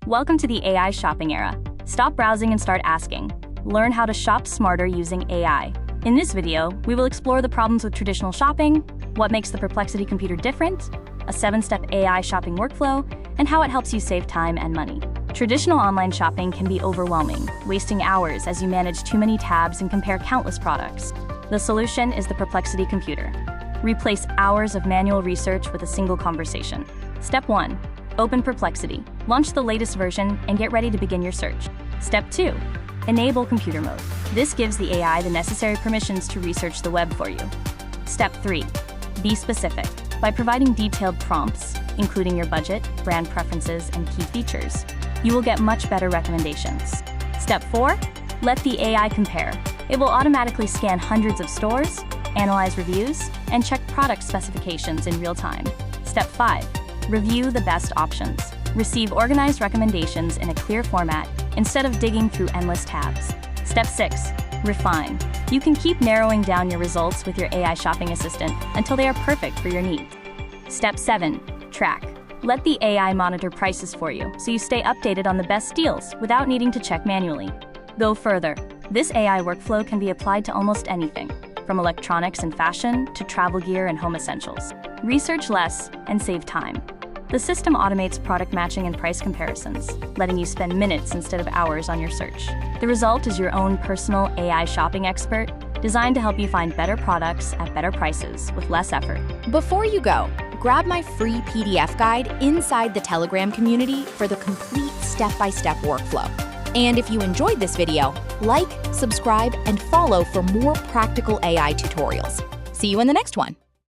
Welcome to the AI shopping era. Stop browsing and start asking. Learn how to shop smarter using AI. In this video, we will explore the problems with traditional shopping, what makes the Perplexity Computer different, a 7-step AI shopping workflow, and how it helps you save time and money. Traditional online shopping can be overwhelming, wasting hours as you manage too many tabs and compare countless products. The solution is the Perplexity Computer. Replace hours of manual research with a single conversation. Step 1. Open Perplexity. Launch the latest version and get ready to begin your search. Step 2. Enable computer mode. This gives the AI the necessary permissions to research the web for you. Step 3. Be specific. By providing detailed prompts, including your budget, brand preferences, and key features, you will get much better recommendations. Step 4. Let the AI compare. It will automatically scan hundreds of stores, analyze reviews, and check product specifications in real time. Step 5. Review the best options. Receive organized recommendations in a clear format instead of digging through endless tabs. Step 6. Refine. You can keep narrowing down your results with your AI shopping assistant until they are perfect for your needs. Step 7. Track. Let the AI monitor prices for you so you stay updated on the best deals without needing to check manually. Go further. This AI workflow can be applied to almost anything, from electronics and fashion to travel gear and home essentials. Research less and save time. The system automates product matching and price comparisons, letting you spend minutes instead of hours on your search. The result is your own personal AI shopping expert, designed to help you find better products at better prices with less effort. Before you go, grab my free PDF guide inside the Telegram community for the complete step-by-step workflow. And if you enjoyed this video, like, subscribe, and follow for more practical AI tutorials. See you in the next one.